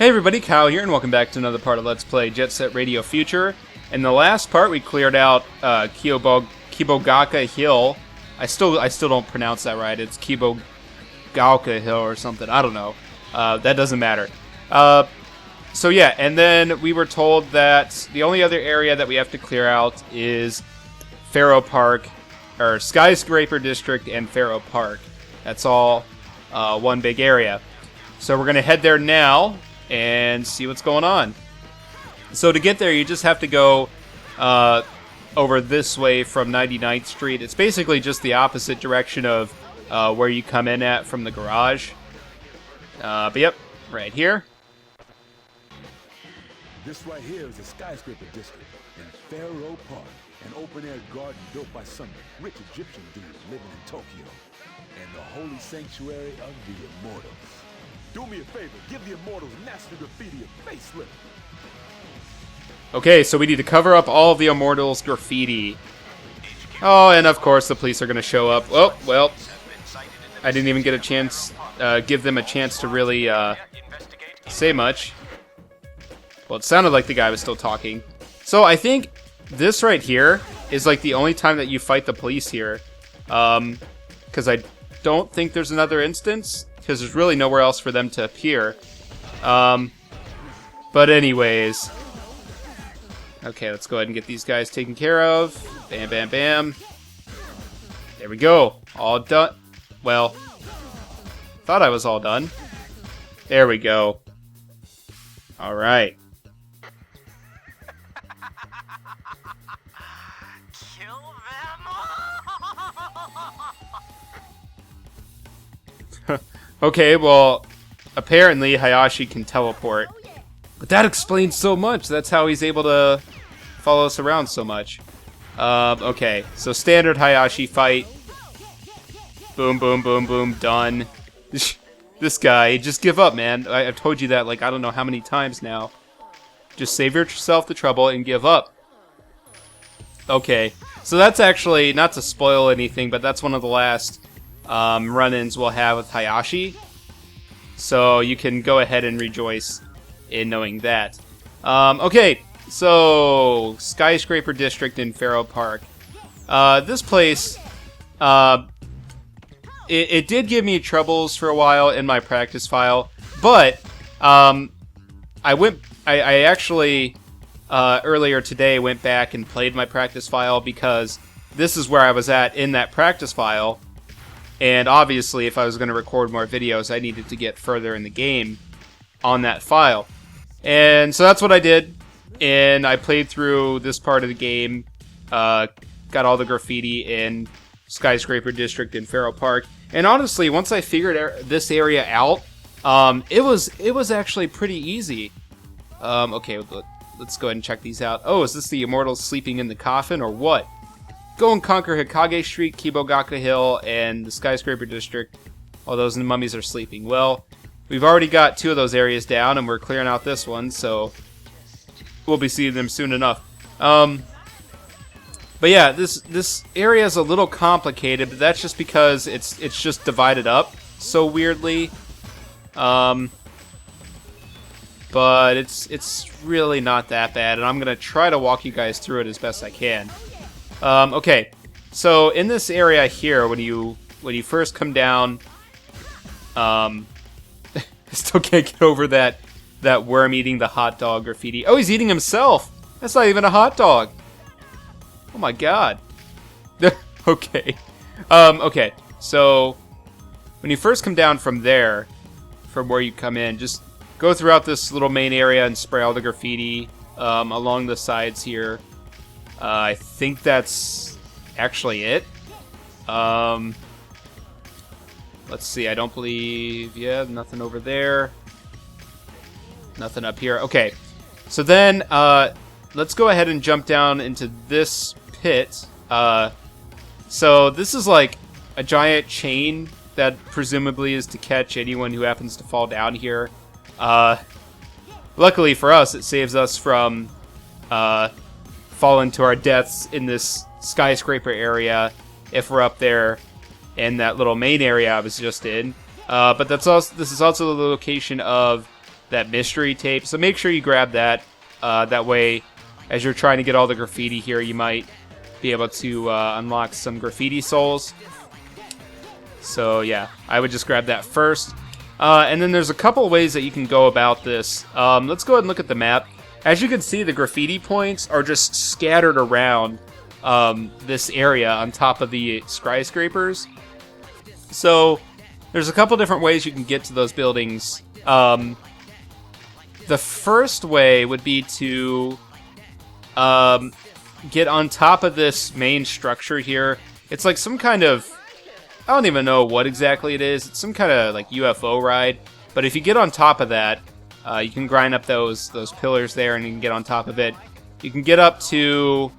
Hey everybody, Kyle here, and welcome back to another part of Let's Play Jet Set Radio Future. In the last part, we cleared out Kibogaka Hill. I still don't pronounce that right. It's Kibogaka Hill or something. I don't know. That doesn't matter. So yeah, and then we were told that the only other area that we have to clear out is Pharaoh Park, or Skyscraper District and Pharaoh Park. That's all one big area. So we're going to head there now and see what's going on. So to get there, you just have to go over this way from 99th Street. It's basically just the opposite direction of where you come in at from the garage. But yep, right here. This right here is the Skyscraper District in Pharaoh Park, an open-air garden built by some rich Egyptian dudes living in Tokyo, and the holy sanctuary of the Immortals. Do me a favor, give the Immortals Master Graffiti a facelift. Okay, so we need to cover up all of the Immortals graffiti. Oh, and of course the police are going to show up. Oh, well, I didn't even get a chance, give them a chance to really say much. Well, it sounded like the guy was still talking. So I think this right here is like the only time that you fight the police here. Because I don't think there's another instance, because there's really nowhere else for them to appear. But anyways. Okay, let's go ahead and get these guys taken care of. Bam, bam, bam. There we go. All done. Well, thought I was all done. There we go. All right. Kill them. Okay, well, apparently Hayashi can teleport. But that explains so much. That's how he's able to follow us around so much. Okay, so standard Hayashi fight. Boom, boom, boom, boom, done. This guy, just give up, man. I've told you that like I don't know how many times now. Just save yourself the trouble and give up. Okay, so that's actually, not to spoil anything, but that's one of the last run-ins we'll have with Hayashi. So you can go ahead and rejoice in knowing that. Okay, so Skyscraper District in Pharaoh Park. This place, it did give me troubles for a while in my practice file, but I actually earlier today went back and played my practice file because this is where I was at in that practice file, and obviously if I was going to record more videos I needed to get further in the game on that file. And so that's what I did, and I played through this part of the game, got all the graffiti in Skyscraper District in Pharaoh Park, and honestly, once I figured this area out, it was actually pretty easy. Okay, let's go ahead and check these out. Oh, is this the Immortals sleeping in the coffin, or what? Go and conquer Hikage Street, Kibogaka Hill, and the Skyscraper District while those mummies are sleeping. Well, we've already got 2 of those areas down, and we're clearing out this one, so we'll be seeing them soon enough. But yeah, this area is a little complicated, but that's just because it's just divided up so weirdly. But it's really not that bad, and I'm gonna try to walk you guys through it as best I can. Okay, so in this area here, when you first come down, I still can't get over that worm eating the hot dog graffiti. Oh, he's eating himself. That's not even a hot dog. Oh my god. Okay. Okay, so when you first come down from there, from where you come in, just go throughout this little main area and spray all the graffiti along the sides here. I think that's actually it. Let's see, I don't believe... Yeah, nothing over there. Nothing up here. Okay, so then let's go ahead and jump down into this pit. So this is like a giant chain that presumably is to catch anyone who happens to fall down here. Luckily for us, it saves us from falling to our deaths in this skyscraper area if we're up there in that little main area I was just in. But this is also the location of that mystery tape. So make sure you grab that. That way, as you're trying to get all the graffiti here, you might be able to unlock some graffiti souls. So yeah, I would just grab that first. And then there's a couple ways that you can go about this. Let's go ahead and look at the map. As you can see, the graffiti points are just scattered around this area on top of the skyscrapers. So there's a couple different ways you can get to those buildings. The first way would be to get on top of this main structure here. It's like some kind of, I don't even know what exactly it is. It's some kind of like UFO ride. But if you get on top of that, you can grind up those pillars there, and you can get on top of it. You can get up to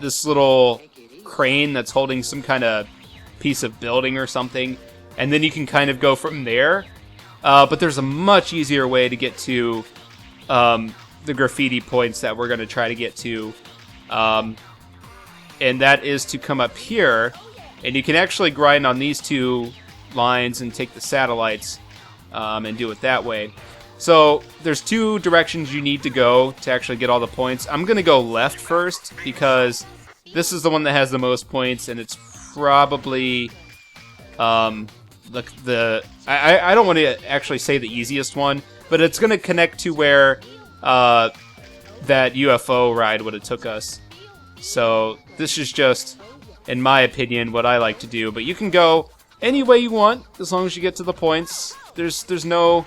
this little crane that's holding some kind of piece of building or something, and then you can kind of go from there. But there's a much easier way to get to the graffiti points that we're going to try to get to. And that is to come up here, and you can actually grind on these two lines and take the satellites and do it that way. So there's two directions you need to go to actually get all the points. I'm going to go left first because this is the one that has the most points, and it's probably I don't want to actually say the easiest one, but it's going to connect to where that UFO ride would have took us. So this is just, in my opinion, what I like to do. But you can go any way you want as long as you get to the points. There's no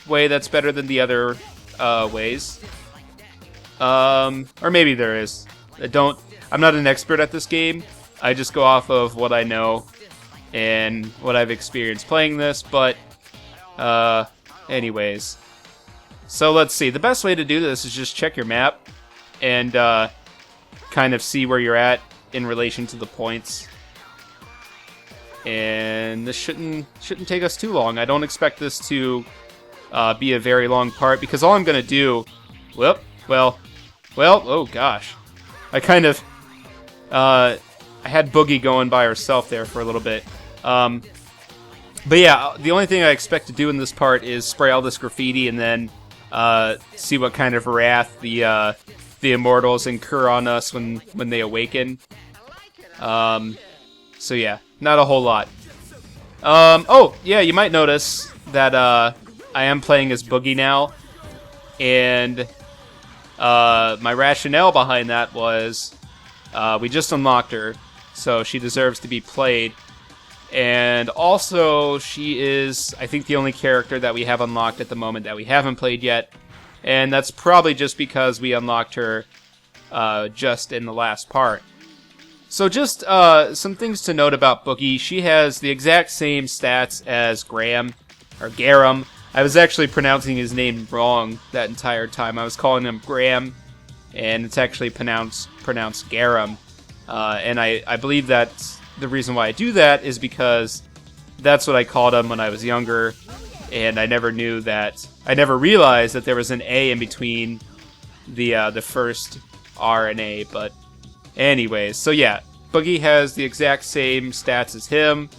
way that's better than the other ways. Or maybe there is. I'm not an expert at this game. I just go off of what I know and what I've experienced playing this. But anyways. So let's see. The best way to do this is just check your map and kind of see where you're at in relation to the points. And this shouldn't take us too long. I don't expect this to be a very long part, because all I'm going to do... Well, oh gosh. I kind of... I had Boogie going by herself there for a little bit. But yeah, the only thing I expect to do in this part is spray all this graffiti and then see what kind of wrath the immortals incur on us when they awaken. So yeah, not a whole lot. Oh, yeah, you might notice that I am playing as Boogie now. And my rationale behind that was we just unlocked her, so she deserves to be played. And also, she is, I think, the only character that we have unlocked at the moment that we haven't played yet. And that's probably just because we unlocked her just in the last part. So just some things to note about Boogie. She has the exact same stats as Garam. I was actually pronouncing his name wrong that entire time. I was calling him Graham, and it's actually pronounced Garam. And I believe that the reason why I do that is because that's what I called him when I was younger, and I never realized that there was an A in between the first R and A. But anyways, so yeah, Boogie has the exact same stats as him.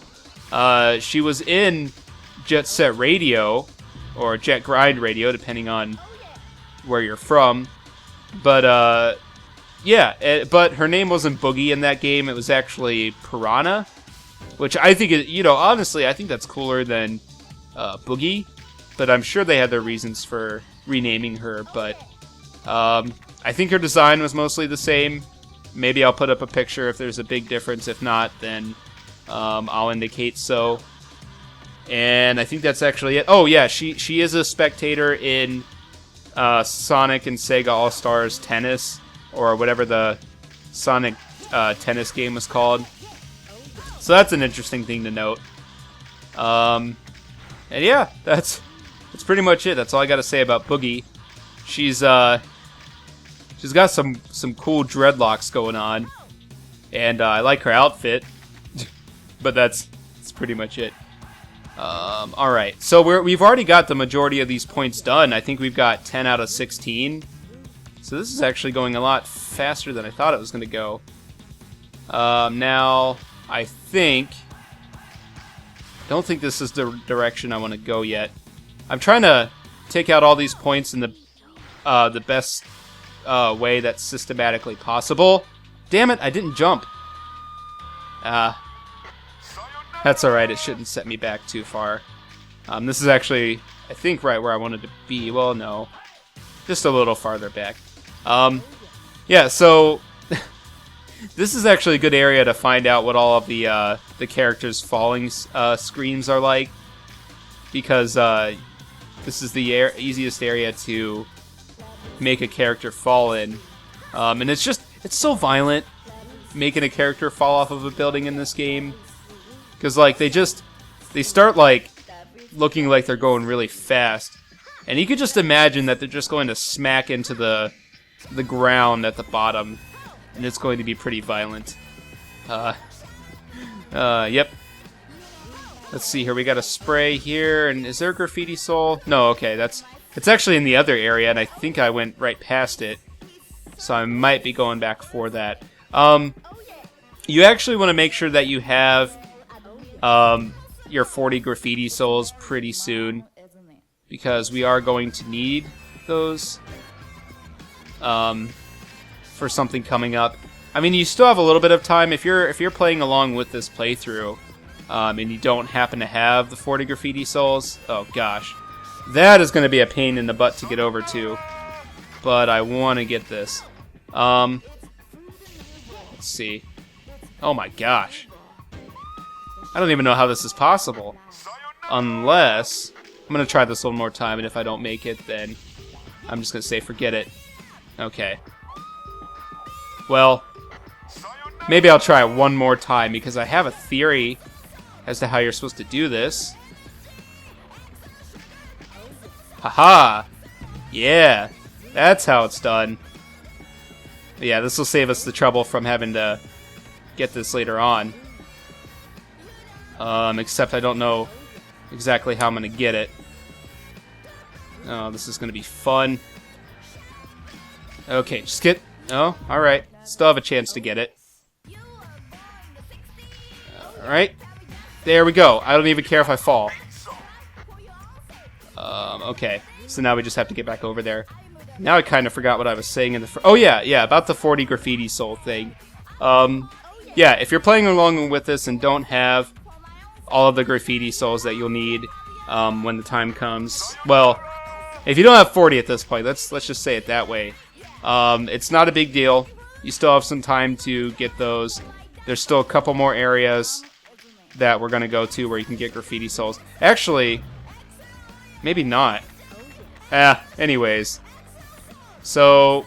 She was in Jet Set Radio, or Jet Grind Radio, depending on where you're from. But yeah, but her name wasn't Boogie in that game. It was actually Piranha, which I think, honestly, I think that's cooler than Boogie. But I'm sure they had their reasons for renaming her. But I think her design was mostly the same. Maybe I'll put up a picture if there's a big difference. If not, then I'll indicate so. And I think that's actually it. Oh yeah, she is a spectator in Sonic and Sega All-Stars Tennis, or whatever the Sonic tennis game was called. So that's an interesting thing to note. And yeah, that's pretty much it. That's all I got to say about Boogie. She's got some cool dreadlocks going on, and I like her outfit. But that's pretty much it. All right, so we've already got the majority of these points done. I think we've got 10 out of 16. So this is actually going a lot faster than I thought it was going to go. Now, I don't think this is the direction I want to go yet. I'm trying to take out all these points in the best way that's systematically possible. Damn it, I didn't jump. That's alright, it shouldn't set me back too far. This is actually, I think, right where I wanted to be. Well, no. Just a little farther back. Yeah, so this is actually a good area to find out what all of the characters' falling screams are like, because this is the easiest area to make a character fall in, and it's so violent making a character fall off of a building in this game, because like they start like looking like they're going really fast, and you could just imagine that they're just going to smack into the ground at the bottom, and it's going to be pretty violent. Yep. Let's see here. We got a spray here, and is there a graffiti soul? No, okay, it's actually in the other area, and I think I went right past it, so I might be going back for that. You actually want to make sure that you have your 40 graffiti souls pretty soon, because we are going to need those for something coming up. I mean, you still have a little bit of time if you're playing along with this playthrough, and you don't happen to have the 40 graffiti souls. Oh gosh, that is going to be a pain in the butt to get over to. But I want to get this. Let's see. Oh my gosh, I don't even know how this is possible. Unless I'm going to try this one more time, and if I don't make it, then I'm just going to say forget it. Okay. Well, maybe I'll try it one more time, because I have a theory as to how you're supposed to do this. Haha! Yeah, that's how it's done. But yeah, this will save us the trouble from having to get this later on. Except I don't know exactly how I'm going to get it. Oh, this is going to be fun. Okay, just get... Oh, alright. Still have a chance to get it. Alright. There we go. I don't even care if I fall. Okay. So now we just have to get back over there. Now I kind of forgot what I was saying in the... Oh, yeah, about the 40 graffiti soul thing. Yeah, if you're playing along with this and don't have all of the graffiti souls that you'll need when the time comes... Well, if you don't have 40 at this point, let's just say it that way. It's not a big deal. You still have some time to get those. There's still a couple more areas that we're going to go to where you can get graffiti souls. Actually, maybe not. Anyways. So,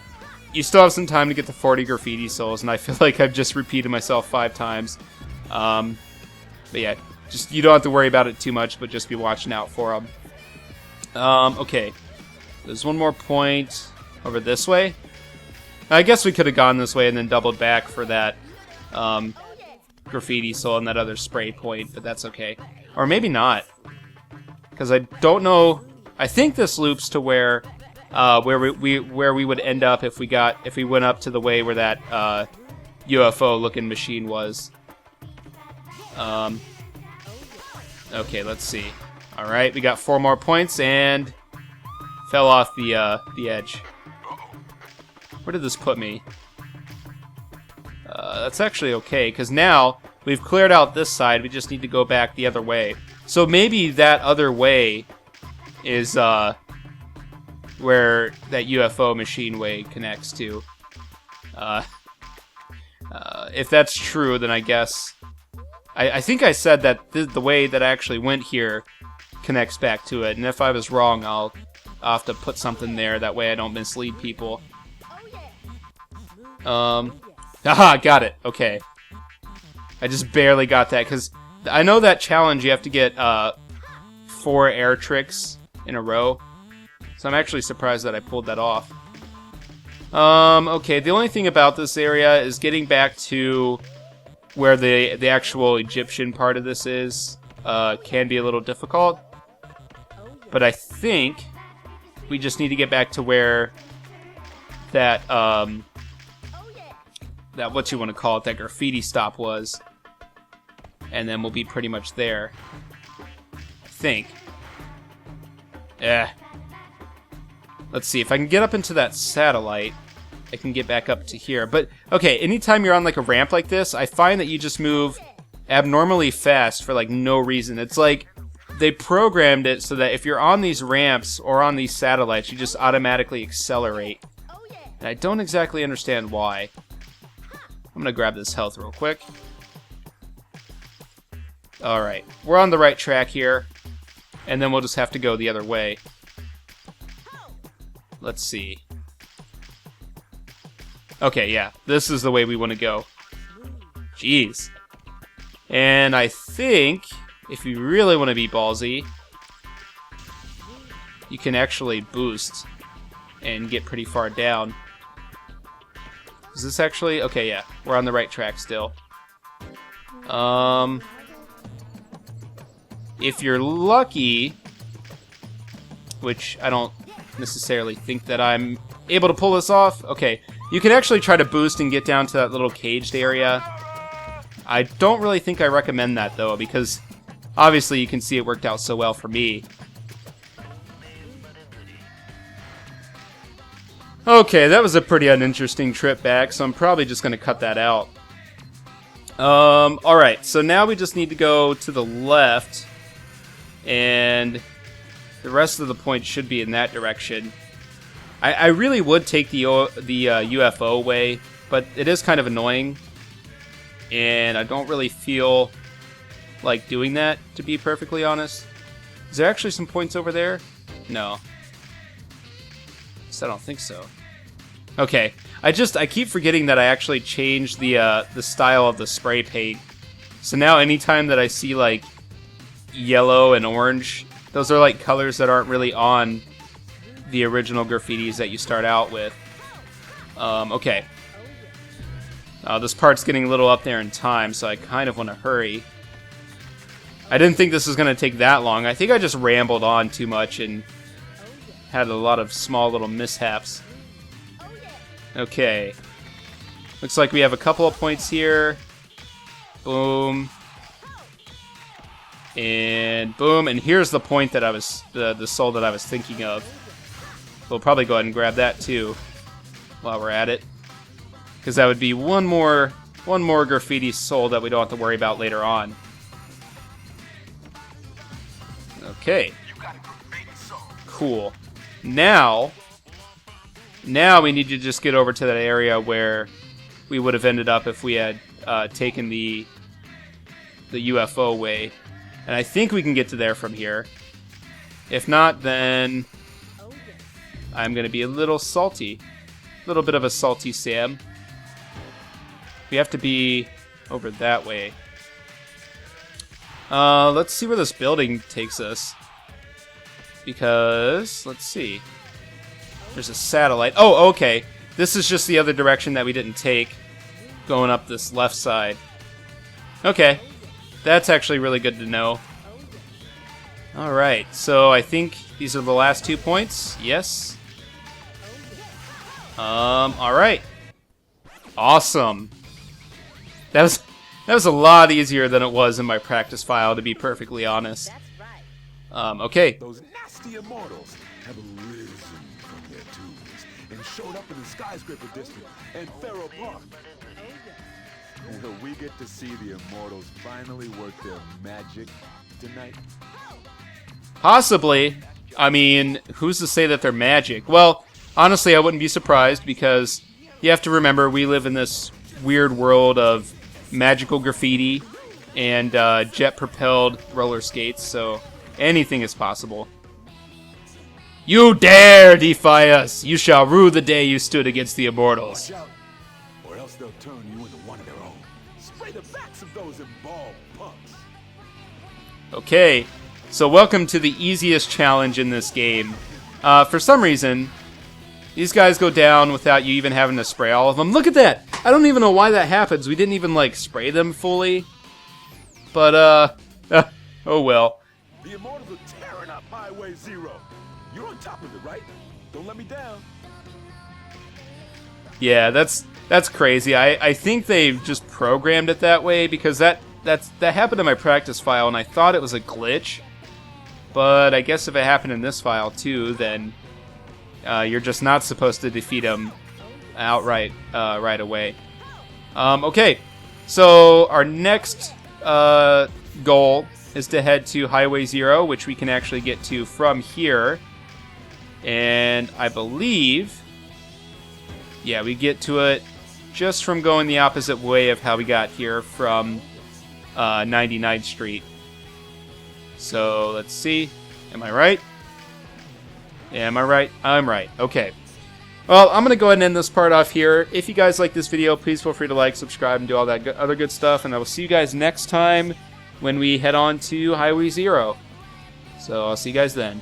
you still have some time to get the 40 graffiti souls, and I feel like I've just repeated myself 5 times. But yeah, just you don't have to worry about it too much, but just be watching out for them. Okay. There's one more point over this way. I guess we could have gone this way and then doubled back for that graffiti soul and that other spray point, but that's okay. Or maybe not, because I don't know. I think this loops to where we would end up if we went up to the way where that UFO looking machine was. Okay, let's see. All right, we got 4 more points and fell off the edge. Where did this put me? That's actually okay, because now we've cleared out this side. We just need to go back the other way. So maybe that other way is where that UFO machine way connects to. If that's true, then I guess... I think I said that the way that I actually went here connects back to it, and if I was wrong, I'll have to put something there. That way I don't mislead people. Aha, got it. Okay. I just barely got that, because I know that challenge you have to get 4 air tricks in a row. So I'm actually surprised that I pulled that off. Okay, the only thing about this area is getting back to where the actual Egyptian part of this is can be a little difficult. But I think we just need to get back to where that that what you want to call it, that graffiti stop was, and then we'll be pretty much there. I think. Let's see, if I can get up into that satellite, I can get back up to here. But, okay, anytime you're on, like, a ramp like this, I find that you just move abnormally fast for, like, no reason. It's like they programmed it so that if you're on these ramps or on these satellites, you just automatically accelerate. And I don't exactly understand why. I'm gonna grab this health real quick. Alright, we're on the right track here. And then we'll just have to go the other way. Let's see. Okay, yeah, this is the way we want to go. Jeez. And I think, if you really want to be ballsy, you can actually boost and get pretty far down. Is this actually... Okay, yeah, we're on the right track still. If you're lucky, which I don't necessarily think that I'm able to pull this off. Okay, you can actually try to boost and get down to that little caged area. I don't really think I recommend that, though, because obviously you can see it worked out so well for me. Okay, that was a pretty uninteresting trip back, so I'm probably just going to cut that out. Alright, so now we just need to go to the left, and the rest of the points should be in that direction. I really would take the UFO way, but it is kind of annoying, and I don't really feel like doing that, to be perfectly honest. Is there actually some points over there? No. I don't think so. Okay, I keep forgetting that I actually changed the style of the spray paint. So now anytime that I see like yellow and orange, those are like colors that aren't really on the original graffitis that you start out with. Okay. This part's getting a little up there in time, so I kind of want to hurry. I didn't think this was going to take that long. I think I just rambled on too much and had a lot of small little mishaps. Okay. Looks like we have a couple of points here. Boom. And boom. And here's the point that I was, the soul that I was thinking of. We'll probably go ahead and grab that too while we're at it. Because that would be one more graffiti soul that we don't have to worry about later on. Okay. Cool. Now we need to just get over to that area where we would have ended up if we had taken the UFO way. And I think we can get to there from here. If not, then I'm going to be a little salty. A little bit of a salty Sam. We have to be over that way. Let's see where this building takes us. Because, let's see. There's a satellite. Oh, okay. This is just the other direction that we didn't take. Going up this left side. Okay. That's actually really good to know. Alright, so I think these are the last 2 points. Yes. Alright. Awesome. That was a lot easier than it was in my practice file, to be perfectly honest. Okay. Those nasty immortals have risen from their tombs and showed up in the Skyscraper district and Pharaoh Park. Will we get to see the immortals finally work their magic tonight? Possibly. I mean, who's to say that they're magic? Well, honestly, I wouldn't be surprised because you have to remember we live in this weird world of magical graffiti and jet-propelled roller skates, so anything is possible. You dare defy us! You shall rue the day you stood against the immortals. Watch out, or else they'll turn you into one of their own. Spray the backs of those involved punks. Okay, so welcome to the easiest challenge in this game. For some reason, these guys go down without you even having to spray all of them. Look at that! I don't even know why that happens. We didn't even, like, spray them fully. But, oh well. The immortals are tearing up Highway 0. You're on top of it, right? Don't let me down. Yeah, that's crazy. I think they just programmed it that way because that happened in my practice file and I thought it was a glitch. But I guess if it happened in this file too, then you're just not supposed to defeat him outright right away. Okay, so our next goal is to head to Highway 0, which we can actually get to from here. And I believe, yeah, we get to it just from going the opposite way of how we got here from 99th Street. So let's see. Am I right? Yeah, am I right? I'm right. Okay. Well, I'm going to go ahead and end this part off here. If you guys like this video, please feel free to like, subscribe, and do all that other good stuff. And I will see you guys next time when we head on to Highway 0. So I'll see you guys then.